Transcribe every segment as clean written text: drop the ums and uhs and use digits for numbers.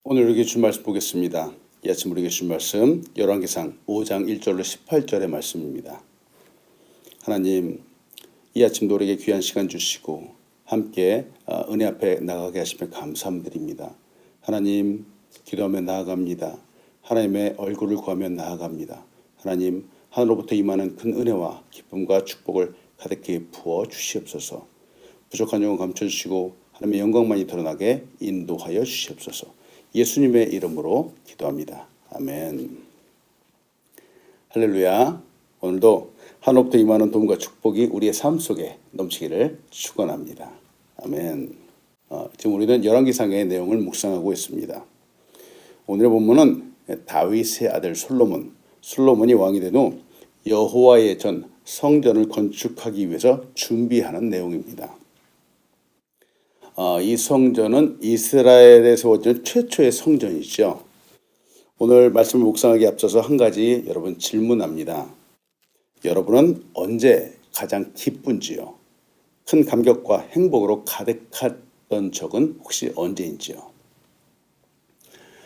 오늘 우리에게 준 말씀 보겠습니다. 이 아침 우리에게 준 말씀 열왕기상 5장 1절로 18절의 말씀입니다. 하나님, 이 아침도 우리에게 귀한 시간 주시고 함께 은혜 앞에 나가게 하시면 감사드립니다. 하나님, 기도하며 나아갑니다. 하나님의 얼굴을 구하며 나아갑니다. 하나님, 하늘로부터 임하는 큰 은혜와 기쁨과 축복을 가득히 부어 주시옵소서. 부족한 영혼 감춰주시고 하나님의 영광만이 드러나게 인도하여 주시옵소서. 예수님의 이름으로 기도합니다. 아멘. 할렐루야. 오늘도 하늘로부터 임하는 도움과 축복이 우리의 삶 속에 넘치기를 축원합니다. 아멘. 지금 우리는 열왕기상의 내용을 묵상하고 있습니다. 오늘의 본문은 다윗의 아들 솔로몬이 왕이 된 후 여호와의 전 성전을 건축하기 위해서 준비하는 내용입니다. 이 성전은 이스라엘에 세워진 최초의 성전이죠. 오늘 말씀을 묵상하기에 앞서서 한 가지 여러분 질문합니다. 여러분은 언제 가장 기쁜지요? 큰 감격과 행복으로 가득했던 적은 혹시 언제인지요?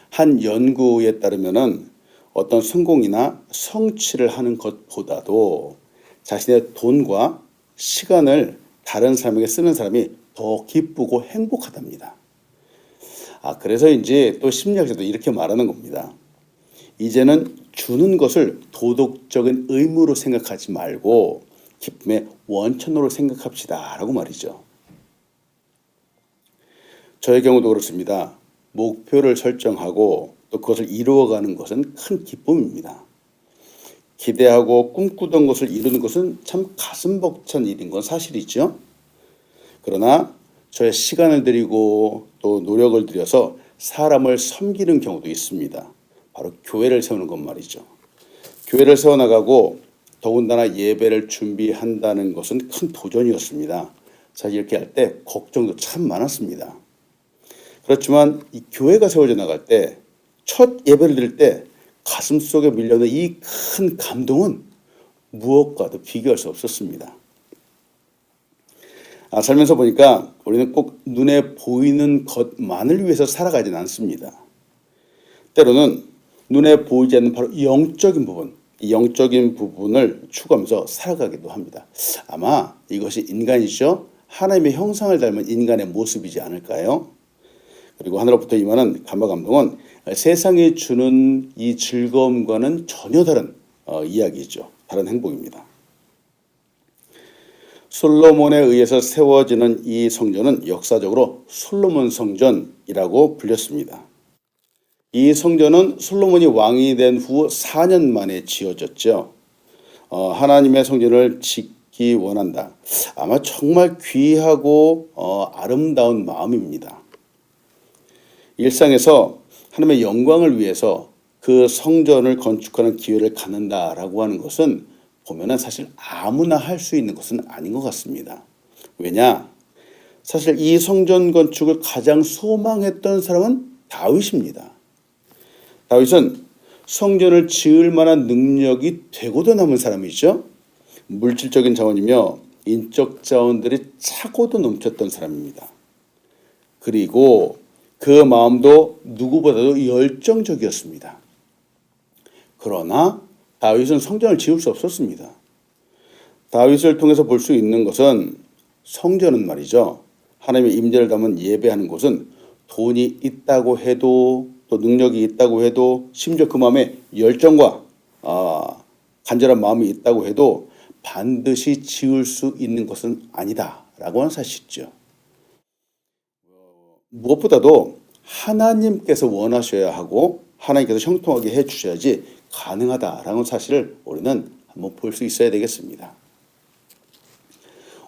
한 연구에 따르면은 어떤 성공이나 성취를 하는 것보다도 자신의 돈과 시간을 다른 사람에게 쓰는 사람이 더 기쁘고 행복하답니다. 그래서인지 또 심리학자도 이렇게 말하는 겁니다. 이제는 주는 것을 도덕적인 의무로 생각하지 말고 기쁨의 원천으로 생각합시다 라고 말이죠. 저의 경우도 그렇습니다. 목표를 설정하고 또 그것을 이루어가는 것은 큰 기쁨입니다. 기대하고 꿈꾸던 것을 이루는 것은 참 가슴 벅찬 일인 건 사실이죠. 그러나 저의 시간을 들이고 또 노력을 들여서 사람을 섬기는 경우도 있습니다. 바로 교회를 세우는 것 말이죠. 교회를 세워나가고 더군다나 예배를 준비한다는 것은 큰 도전이었습니다. 사실 이렇게 할 때 걱정도 참 많았습니다. 그렇지만 이 교회가 세워져 나갈 때 첫 예배를 드릴 때 가슴속에 밀려오는 이 큰 감동은 무엇과도 비교할 수 없었습니다. 살면서 보니까 우리는 꼭 눈에 보이는 것만을 위해서 살아가진 않습니다. 때로는 눈에 보이지 않는 바로 영적인 부분, 이 영적인 부분을 추구하면서 살아가기도 합니다. 아마 이것이 인간이죠. 하나님의 형상을 닮은 인간의 모습이지 않을까요? 그리고 하늘로부터 임하는 감화 감동은 세상이 주는 이 즐거움과는 전혀 다른 이야기죠. 다른 행복입니다. 솔로몬에 의해서 세워지는 이 성전은 역사적으로 솔로몬 성전이라고 불렸습니다. 이 성전은 솔로몬이 왕이 된 후 4년 만에 지어졌죠. 하나님의 성전을 짓기 원한다. 아마 정말 귀하고 아름다운 마음입니다. 일상에서 하나님의 영광을 위해서 그 성전을 건축하는 기회를 갖는다라고 하는 것은 보면은 사실 아무나 할 수 있는 것은 아닌 것 같습니다. 왜냐? 사실 이 성전 건축을 가장 소망했던 사람은 다윗입니다. 다윗은 성전을 지을 만한 능력이 되고도 남은 사람이죠. 물질적인 자원이며 인적 자원들이 차고도 넘쳤던 사람입니다. 그리고 그 마음도 누구보다도 열정적이었습니다. 그러나 다윗은 성전을 지을 수 없었습니다. 다윗을 통해서 볼 수 있는 것은 성전은 말이죠. 하나님의 임재를 담은 예배하는 곳은 돈이 있다고 해도 또 능력이 있다고 해도 심지어 그 마음에 열정과 간절한 마음이 있다고 해도 반드시 지을 수 있는 것은 아니다라고 하는 사실이죠. 무엇보다도 하나님께서 원하셔야 하고 하나님께서 형통하게 해주셔야지 가능하다라는 사실을 우리는 한번 볼 수 있어야 되겠습니다.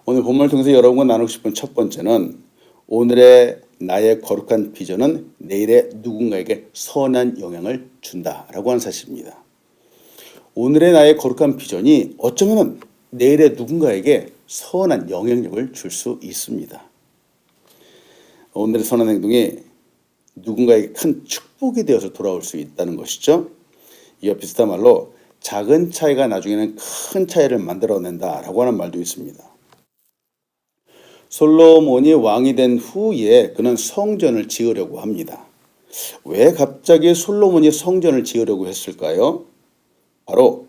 오늘 본문을 통해서 여러분과 나누고 싶은 첫 번째는 오늘의 나의 거룩한 비전은 내일의 누군가에게 선한 영향을 준다라고 하는 사실입니다. 오늘의 나의 거룩한 비전이 어쩌면 내일의 누군가에게 선한 영향력을 줄 수 있습니다. 오늘의 선한 행동이 누군가에게 큰 축복이 되어서 돌아올 수 있다는 것이죠. 이와 비슷한 말로 작은 차이가 나중에는 큰 차이를 만들어낸다라고 하는 말도 있습니다. 솔로몬이 왕이 된 후에 그는 성전을 지으려고 합니다. 왜 갑자기 솔로몬이 성전을 지으려고 했을까요? 바로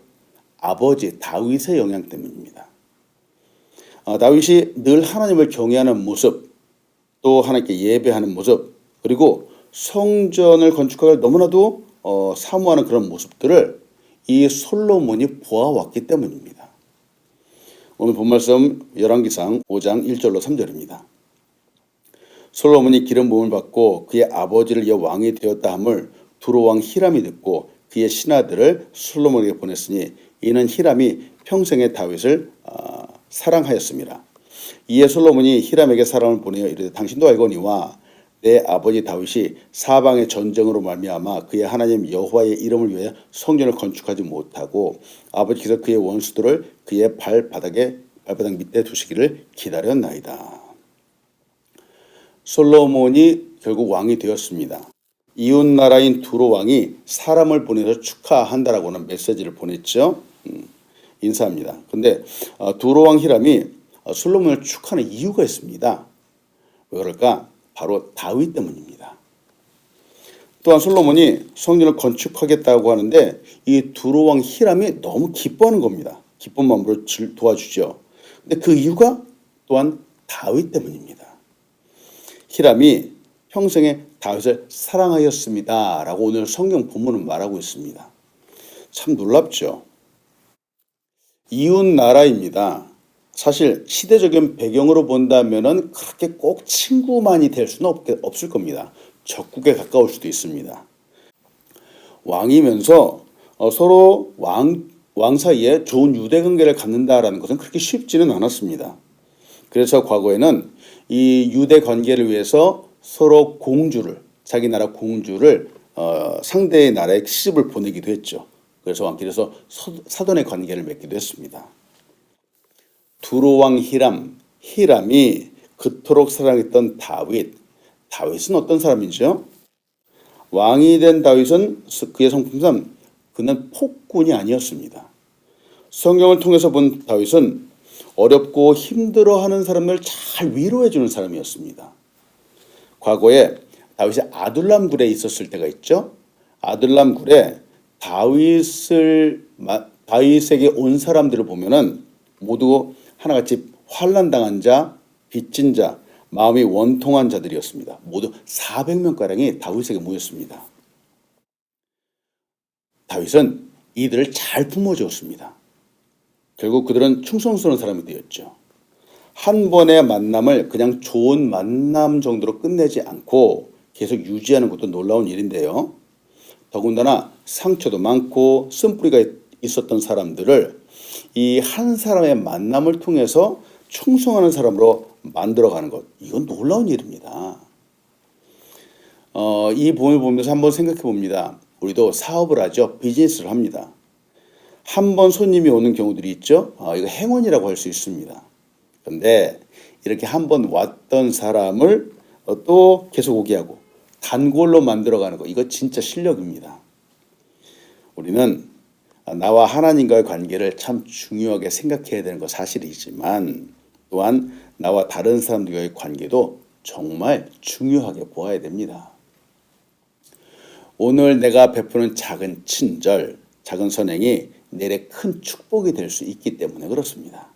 아버지 다윗의 영향 때문입니다. 다윗이 늘 하나님을 경외하는 모습, 또 하나님께 예배하는 모습, 그리고 성전을 건축하기를 너무나도 사모하는 그런 모습들을 이 솔로몬이 보아왔기 때문입니다. 오늘 본 말씀 열왕기상 5장 1절로 3절입니다. 솔로몬이 기름 부음을 받고 그의 아버지를 이어 왕이 되었다 함을 두로 왕 히람이 듣고 그의 신하들을 솔로몬에게 보냈으니 이는 히람이 평생에 다윗을 사랑하였습니다. 이에 솔로몬이 히람에게 사람을 보내어 이르되 당신도 알거니와 내 아버지 다윗이 사방의 전쟁으로 말미암아 그의 하나님 여호와의 이름을 위하여 성전을 건축하지 못하고 아버지께서 그의 원수들을 그의 발바닥 밑에 두시기를 기다렸나이다. 솔로몬이 결국 왕이 되었습니다. 이웃 나라인 두로 왕이 사람을 보내서 축하한다라고는 메시지를 보냈죠. 인사합니다. 근데 두로 왕 히람이 솔로몬을 축하하는 이유가 있습니다. 왜 그럴까? 바로 다윗 때문입니다. 또한 솔로몬이 성전을 건축하겠다고 하는데 이 두로 왕 히람이 너무 기뻐하는 겁니다. 기쁜 마음으로 도와주죠. 근데 그 이유가 또한 다윗 때문입니다. 히람이 평생에 다윗을 사랑하였습니다. 라고 오늘 성경 본문은 말하고 있습니다. 참 놀랍죠. 이웃 나라입니다. 사실 시대적인 배경으로 본다면은 그렇게 꼭 친구만이 될 수는 없을 겁니다. 적국에 가까울 수도 있습니다. 왕이면서 서로 왕 사이에 좋은 유대 관계를 갖는다라는 것은 그렇게 쉽지는 않았습니다. 그래서 과거에는 이 유대 관계를 위해서 서로 자기 나라 공주를 상대의 나라에 시집을 보내기도 했죠. 그래서 왕끼리서 사돈의 관계를 맺기도 했습니다. 두로 왕 히람이 그토록 사랑했던 다윗은 어떤 사람이죠? 왕이 된 다윗은 그의 성품상 그는 폭군이 아니었습니다. 성경을 통해서 본 다윗은 어렵고 힘들어하는 사람을 잘 위로해주는 사람이었습니다. 과거에 다윗이 아둘람 굴에 있었을 때가 있죠. 아둘람 굴에 다윗에게 온 사람들을 보면은 모두 하나같이 환난당한 자, 빚진 자, 마음이 원통한 자들이었습니다. 모두 400명가량이 다윗에게 모였습니다. 다윗은 이들을 잘 품어주었습니다. 결국 그들은 충성스러운 사람이 되었죠. 한 번의 만남을 그냥 좋은 만남 정도로 끝내지 않고 계속 유지하는 것도 놀라운 일인데요. 더군다나 상처도 많고 쓴뿌리가 있었던 사람들을 이 한 사람의 만남을 통해서 충성하는 사람으로 만들어가는 것, 이건 놀라운 일입니다. 이 본을 보면서 한번 생각해 봅니다. 우리도 사업을 하죠. 비즈니스를 합니다. 한 번 손님이 오는 경우들이 있죠. 이거 행운이라고 할 수 있습니다. 그런데 이렇게 한 번 왔던 사람을 또 계속 오게 하고 단골로 만들어가는 거, 이거 진짜 실력입니다. 우리는 나와 하나님과의 관계를 참 중요하게 생각해야 되는 거 사실이지만 또한 나와 다른 사람들과의 관계도 정말 중요하게 보아야 됩니다. 오늘 내가 베푸는 작은 친절, 작은 선행이 내일의 큰 축복이 될 수 있기 때문에 그렇습니다.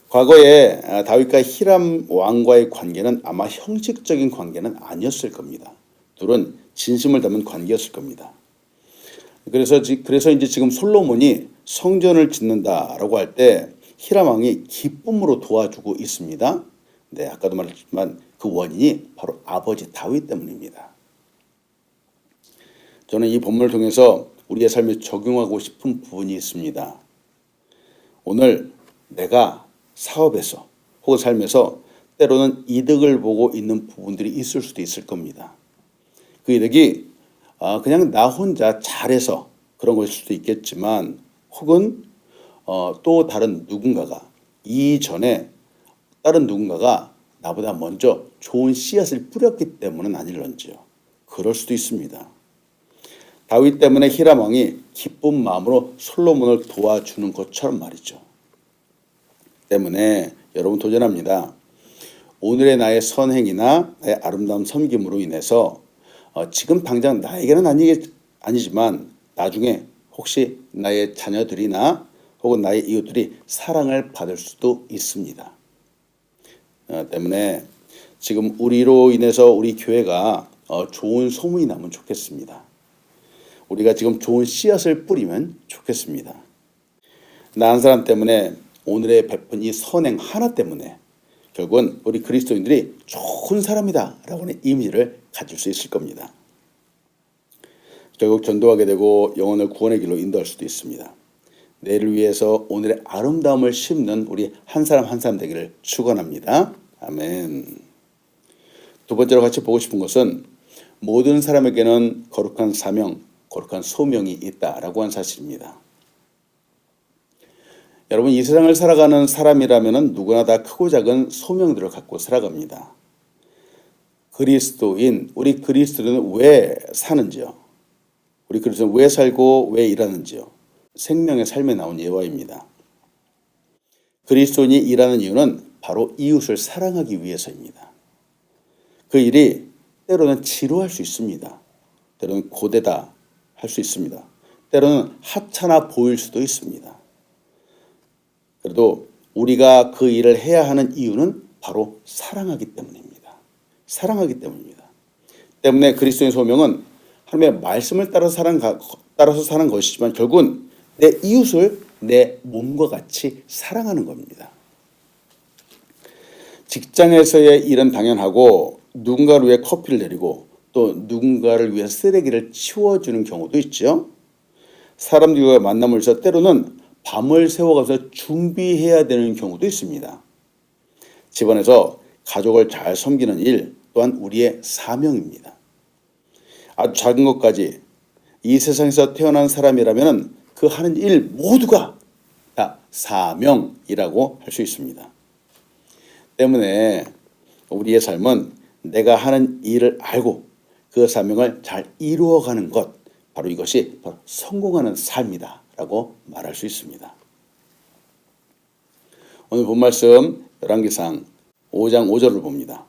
과거에 다윗과 히람 왕과의 관계는 아마 형식적인 관계는 아니었을 겁니다. 둘은 진심을 담은 관계였을 겁니다. 그래서 이제 지금 솔로몬이 성전을 짓는다라고 할 때 히람 왕이 기쁨으로 도와주고 있습니다. 네, 아까도 말했지만 그 원인이 바로 아버지 다윗 때문입니다. 저는 이 본문을 통해서 우리의 삶에 적용하고 싶은 부분이 있습니다. 오늘 내가 사업에서 혹은 삶에서 때로는 이득을 보고 있는 부분들이 있을 수도 있을 겁니다. 그 이득이 그냥 나 혼자 잘해서 그런 것일 수도 있겠지만 혹은 또 다른 누군가가 이전에 다른 누군가가 나보다 먼저 좋은 씨앗을 뿌렸기 때문은 아닐런지요. 그럴 수도 있습니다. 다윗 때문에 히람 왕이 기쁜 마음으로 솔로몬을 도와주는 것처럼 말이죠. 때문에 여러분 도전합니다. 오늘의 나의 선행이나 나의 아름다운 섬김으로 인해서 지금 당장 나에게는 아니지만 나중에 혹시 나의 자녀들이나 혹은 나의 이웃들이 사랑을 받을 수도 있습니다. 때문에 지금 우리로 인해서 우리 교회가 좋은 소문이 나면 좋겠습니다. 우리가 지금 좋은 씨앗을 뿌리면 좋겠습니다. 나 한 사람 때문에 오늘의 베푼 이 선행 하나 때문에 결국은 우리 그리스도인들이 좋은 사람이다 라고 하는 이미지를 가질 수 있을 겁니다. 결국 전도하게 되고 영혼을 구원의 길로 인도할 수도 있습니다. 내일을 위해서 오늘의 아름다움을 심는 우리 한 사람 한 사람 되기를 축원합니다. 아멘. 두 번째로 같이 보고 싶은 것은 모든 사람에게는 거룩한 사명, 거룩한 소명이 있다라고 하는 사실입니다. 여러분, 이 세상을 살아가는 사람이라면 누구나 다 크고 작은 소명들을 갖고 살아갑니다. 그리스도인, 우리 그리스도인은 왜 사는지요? 우리 그리스도인은 왜 살고 왜 일하는지요? 생명의 삶에 나온 예화입니다. 그리스도인이 일하는 이유는 바로 이웃을 사랑하기 위해서입니다. 그 일이 때로는 지루할 수 있습니다. 때로는 고되다 할 수 있습니다. 때로는 하찮아 보일 수도 있습니다. 그래도 우리가 그 일을 해야 하는 이유는 바로 사랑하기 때문입니다. 사랑하기 때문입니다. 때문에 그리스도의 소명은 하나님의 말씀을 따라서 사는 것이지만 결국은 내 이웃을 내 몸과 같이 사랑하는 겁니다. 직장에서의 일은 당연하고 누군가를 위해 커피를 내리고 또 누군가를 위해 쓰레기를 치워주는 경우도 있죠. 사람들과 만남을 해서 때로는 밤을 새워가서 준비해야 되는 경우도 있습니다. 집안에서 가족을 잘 섬기는 일 또한 우리의 사명입니다. 아주 작은 것까지 이 세상에서 태어난 사람이라면 그 하는 일 모두가 다 사명이라고 할 수 있습니다. 때문에 우리의 삶은 내가 하는 일을 알고 그 사명을 잘 이루어가는 것, 바로 이것이 바로 성공하는 삶이다 라고 말할 수 있습니다. 오늘 본 말씀 열왕기상 5장 5절을 봅니다.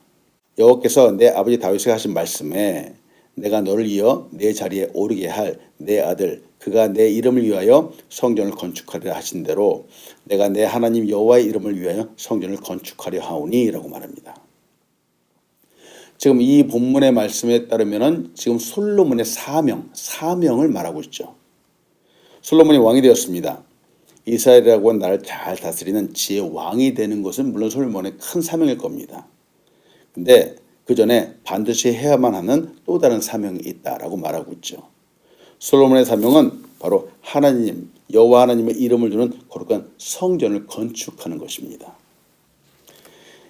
여호와께서 내 아버지 다윗에게 하신 말씀에 내가 너를 이어 내 자리에 오르게 할 내 아들 그가 내 이름을 위하여 성전을 건축하리라 하신 대로 내가 내 하나님 여호와의 이름을 위하여 성전을 건축하려 하오니 라고 말합니다. 지금 이 본문의 말씀에 따르면 지금 솔로몬의 사명을 말하고 있죠. 솔로몬이 왕이 되었습니다. 이스라엘이라고 하는 나라를 잘 다스리는 지혜의 왕이 되는 것은 물론 솔로몬의 큰 사명일 겁니다. 근데 그 전에 반드시 해야만 하는 또 다른 사명이 있다라고 말하고 있죠. 솔로몬의 사명은 바로 하나님, 여호와 하나님의 이름을 두는 거룩한 성전을 건축하는 것입니다.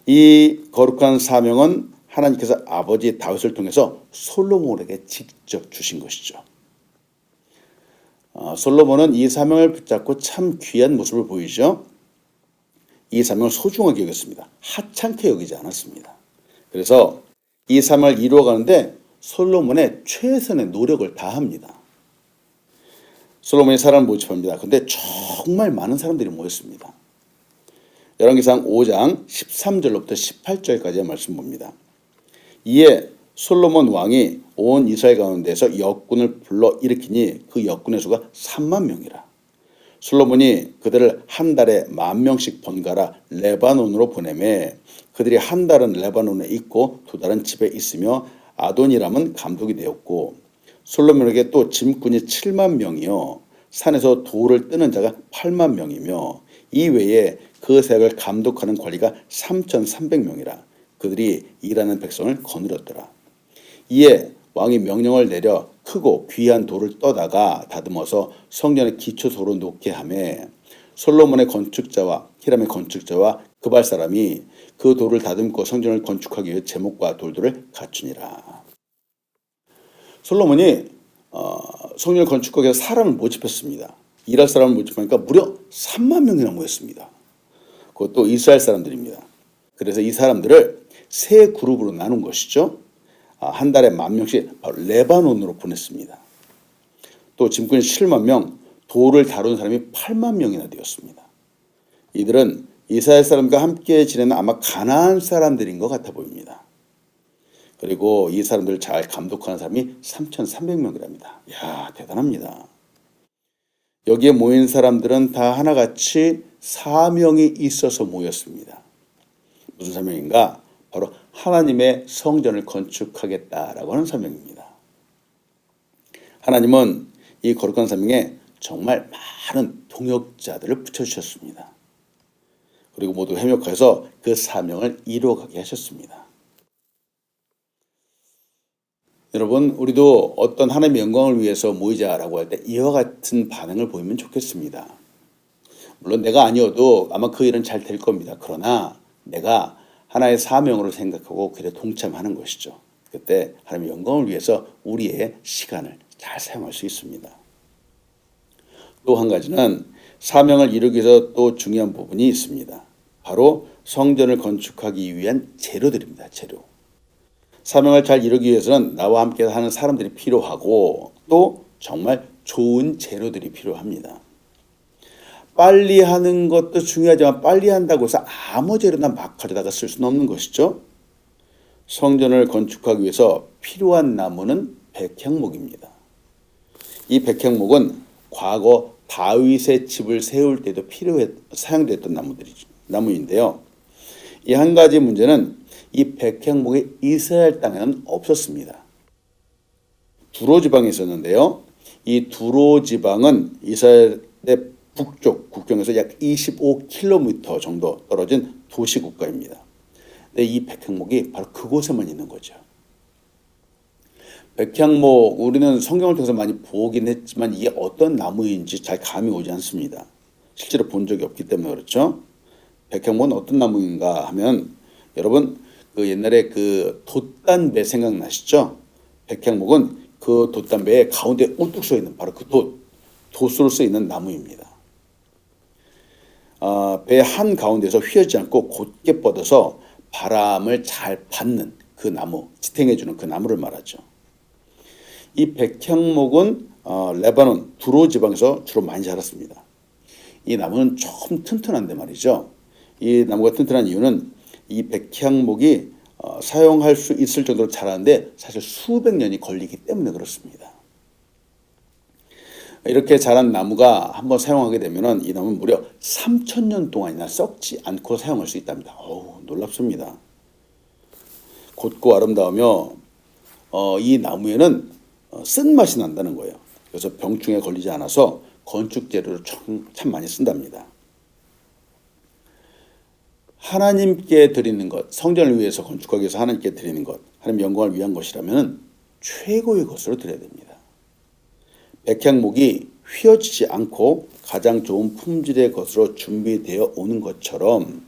이 거룩한 사명은 하나님께서 아버지 다윗을 통해서 솔로몬에게 직접 주신 것이죠. 솔로몬은 이 사명을 붙잡고 참 귀한 모습을 보이죠. 이 사명을 소중하게 여겼습니다. 하찮게 여기지 않았습니다. 그래서 이 사명을 이루어가는데 솔로몬의 최선의 노력을 다합니다. 솔로몬이 사람을 모집합니다. 그런데 정말 많은 사람들이 모였습니다. 열왕기상 5장 13절로부터 18절까지의 말씀 봅니다. 이에 솔로몬 왕이 온 이스라엘 가운데서 역군을 불러 일으키니 그 역군의 수가 3만 명이라. 솔로몬이 그들을 한 달에 10,000명씩 번갈아 레바논으로 보내매 그들이 한 달은 레바논에 있고 두 달은 집에 있으며 아도니람은 감독이 되었고 솔로몬에게 또 짐꾼이 7만 명이요 산에서 돌을 뜨는 자가 8만 명이며 이 외에 그 세력을 감독하는 관리가 3,300명이라. 그들이 일하는 백성을 거느렸더라. 이에 왕이 명령을 내려 크고 귀한 돌을 떠다가 다듬어서 성전의 기초소로 놓게 하매 솔로몬의 건축자와 히람의 건축자와 그발 사람이 그 돌을 다듬고 성전을 건축하기 위해 제목과 돌들을 갖추니라. 솔로몬이 성전을 건축하기 위해 사람을 모집했습니다. 일할 사람을 모집하니까 무려 3만 명이나 모였습니다. 그것도 이스라엘 사람들입니다. 그래서 이 사람들을 세 그룹으로 나눈 것이죠. 한 달에 10,000명씩 바로 레바논으로 보냈습니다. 또 짐꾼이 7만 명, 돌을 다루는 사람이 8만 명이나 되었습니다. 이들은 이스라엘 사람과 함께 지내는 아마 가나안 사람들인 것 같아 보입니다. 그리고 이 사람들을 잘 감독하는 사람이 3,300명이랍니다. 야, 대단합니다. 여기에 모인 사람들은 다 하나같이 사명이 있어서 모였습니다. 무슨 사명인가? 바로 하나님의 성전을 건축하겠다라고 하는 사명입니다. 하나님은 이 거룩한 사명에 정말 많은 동역자들을 붙여주셨습니다. 그리고 모두 협력해서 그 사명을 이루어가게 하셨습니다. 여러분, 우리도 어떤 하나님의 영광을 위해서 모이자라고 할 때 이와 같은 반응을 보이면 좋겠습니다. 물론 내가 아니어도 아마 그 일은 잘 될 겁니다. 그러나 내가 하나의 사명으로 생각하고 그에 동참하는 것이죠. 그때 하나님의 영광을 위해서 우리의 시간을 잘 사용할 수 있습니다. 또 한 가지는 사명을 이루기 위해서 또 중요한 부분이 있습니다. 바로 성전을 건축하기 위한 재료들입니다. 재료. 사명을 잘 이루기 위해서는 나와 함께 하는 사람들이 필요하고 또 정말 좋은 재료들이 필요합니다. 빨리 하는 것도 중요하지만 빨리 한다고 해서 아무 재료나 막 가져다가 쓸 수는 없는 것이죠. 성전을 건축하기 위해서 필요한 나무는 백향목입니다. 이 백향목은 과거 다윗의 집을 세울 때도 사용됐던 나무인데요. 이 한 가지 문제는 이 백향목이 이스라엘 땅에는 없었습니다. 두로 지방에 있었는데요. 이 두로 지방은 이스라엘의 북쪽 국경에서 약 25km 정도 떨어진 도시 국가입니다. 근데 이 백향목이 바로 그곳에만 있는 거죠. 백향목, 우리는 성경을 통해서 많이 보긴 했지만 이게 어떤 나무인지 잘 감이 오지 않습니다. 실제로 본 적이 없기 때문에 그렇죠. 백향목은 어떤 나무인가 하면 여러분 그 옛날에 그 돛담배 생각나시죠? 백향목은 그 돛담배의 가운데 우뚝 서 있는 바로 그 돛으로 써 있는 나무입니다. 배 한 가운데서 휘어지지 않고 곧게 뻗어서 바람을 잘 받는 그 나무, 지탱해주는 그 나무를 말하죠. 이 백향목은 레바논 두로 지방에서 주로 많이 자랐습니다. 이 나무는 조금 튼튼한데 말이죠. 이 나무가 튼튼한 이유는 이 백향목이 사용할 수 있을 정도로 자라는데 사실 수백 년이 걸리기 때문에 그렇습니다. 이렇게 자란 나무가 한번 사용하게 되면 이 나무는 무려 3,000년 동안이나 썩지 않고 사용할 수 있답니다. 놀랍습니다. 곧고 아름다우며 이 나무에는 쓴맛이 난다는 거예요. 그래서 병충해 걸리지 않아서 건축 재료로 참 많이 쓴답니다. 하나님께 드리는 것, 성전을 위해서 건축하기 위해서 하나님께 드리는 것, 하나님 영광을 위한 것이라면 최고의 것으로 드려야 됩니다. 백향목이 휘어지지 않고 가장 좋은 품질의 것으로 준비되어 오는 것처럼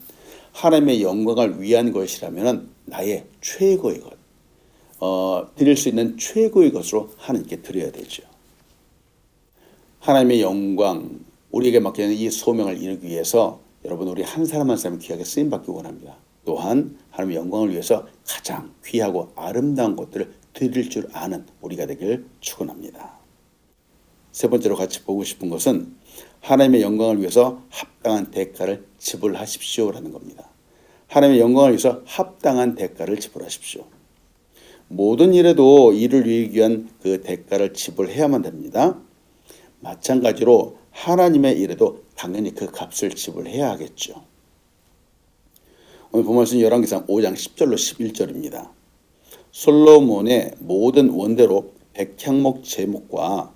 하나님의 영광을 위한 것이라면 나의 최고의 것, 드릴 수 있는 최고의 것으로 하나님께 드려야 되죠. 하나님의 영광, 우리에게 맡겨진 이 소명을 이루기 위해서 여러분 우리 한 사람 한 사람이 귀하게 쓰임받기 원합니다. 또한 하나님의 영광을 위해서 가장 귀하고 아름다운 것들을 드릴 줄 아는 우리가 되길 축원합니다. 세 번째로 같이 보고 싶은 것은 하나님의 영광을 위해서 합당한 대가를 지불하십시오라는 겁니다. 하나님의 영광을 위해서 합당한 대가를 지불하십시오. 모든 일에도 이를 이루기 위한 그 대가를 지불해야만 됩니다. 마찬가지로 하나님의 일에도 당연히 그 값을 지불해야 하겠죠. 오늘 본 말씀 열왕기상 5장 10절로 11절입니다. 솔로몬의 모든 원대로 백향목 제목과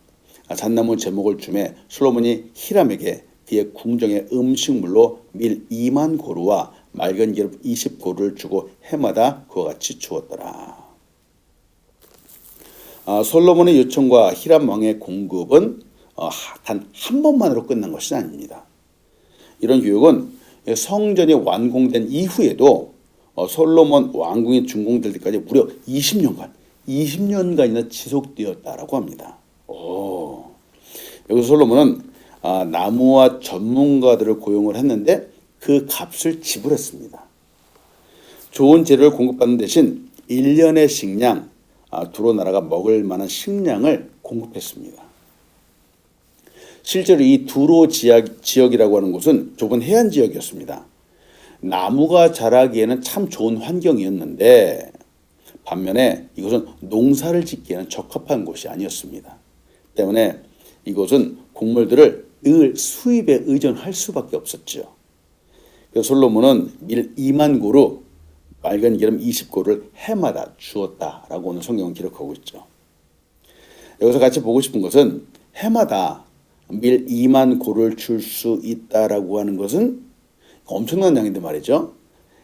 잣나무 제목을 주매 솔로몬이 히람에게 그의 궁정의 음식물로 밀 2만 고루와 맑은 기름 20고루를 주고 해마다 그와 같이 주었더라. 솔로몬의 요청과 히람 왕의 공급은 단 한 번만으로 끝난 것이 아닙니다. 이런 교육은 성전이 완공된 이후에도 솔로몬 왕궁이 준공될 때까지 무려 20년간이나 지속되었다라고 합니다. 여기서 솔로몬은 나무와 전문가들을 고용을 했는데 그 값을 지불했습니다. 좋은 재료를 공급받는 대신 1년의 식량, 두로 나라가 먹을 만한 식량을 공급했습니다. 실제로 이 두로 지역이라고 하는 곳은 좁은 해안 지역이었습니다. 나무가 자라기에는 참 좋은 환경이었는데 반면에 이것은 농사를 짓기에는 적합한 곳이 아니었습니다. 때문에 이곳은 곡물들을 늘 수입에 의존할 수밖에 없었죠. 그래서 솔로몬은 밀 2만 고루, 맑은 기름 20고를 해마다 주었다라고 오늘 성경은 기록하고 있죠. 여기서 같이 보고 싶은 것은 해마다 밀 2만 고를 줄 수 있다라고 하는 것은 엄청난 양인데 말이죠.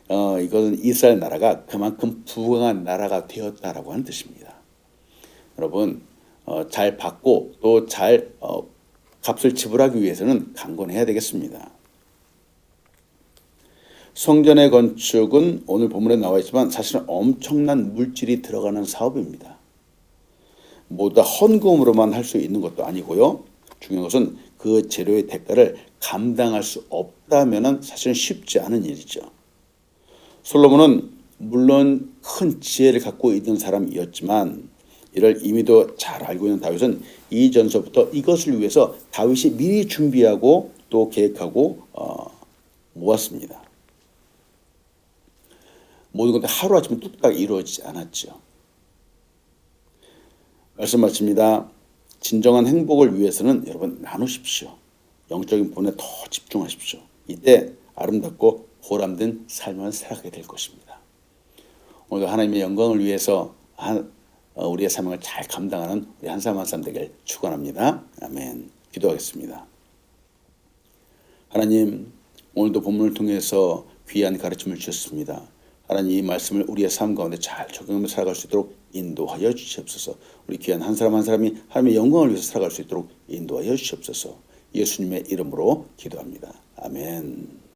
이것은 이스라엘 나라가 그만큼 부강한 나라가 되었다라고 하는 뜻입니다. 여러분, 잘 받고 또 잘 값을 지불하기 위해서는 강건해야 되겠습니다. 성전의 건축은 오늘 본문에 나와 있지만 사실은 엄청난 물질이 들어가는 사업입니다. 모두 다 헌금으로만 할 수 있는 것도 아니고요. 중요한 것은 그 재료의 대가를 감당할 수 없다면 사실은 쉽지 않은 일이죠. 솔로몬은 물론 큰 지혜를 갖고 있는 사람이었지만 이를 이미도 잘 알고 있는 다윗은 이전서부터 이것을 위해서 다윗이 미리 준비하고 또 계획하고 모았습니다. 모든 것도 하루아침에 뚝딱 이루어지지 않았죠. 말씀 마칩니다. 진정한 행복을 위해서는 여러분 나누십시오. 영적인 본에 더 집중하십시오. 이때 아름답고 보람된 삶을 살아가게 될 것입니다. 오늘도 하나님의 영광을 위해서 우리의 사명을 잘 감당하는 우리 한 사람 한 사람 되길 축원합니다. 아멘. 기도하겠습니다. 하나님, 오늘도 본문을 통해서 귀한 가르침을 주셨습니다. 하나님, 이 말씀을 우리의 삶 가운데 잘 적용하며 살아갈 수 있도록 인도하여 주시옵소서. 우리 귀한 한 사람 한 사람이 하나님의 영광을 위해서 살아갈 수 있도록 인도하여 주시옵소서. 예수님의 이름으로 기도합니다. 아멘.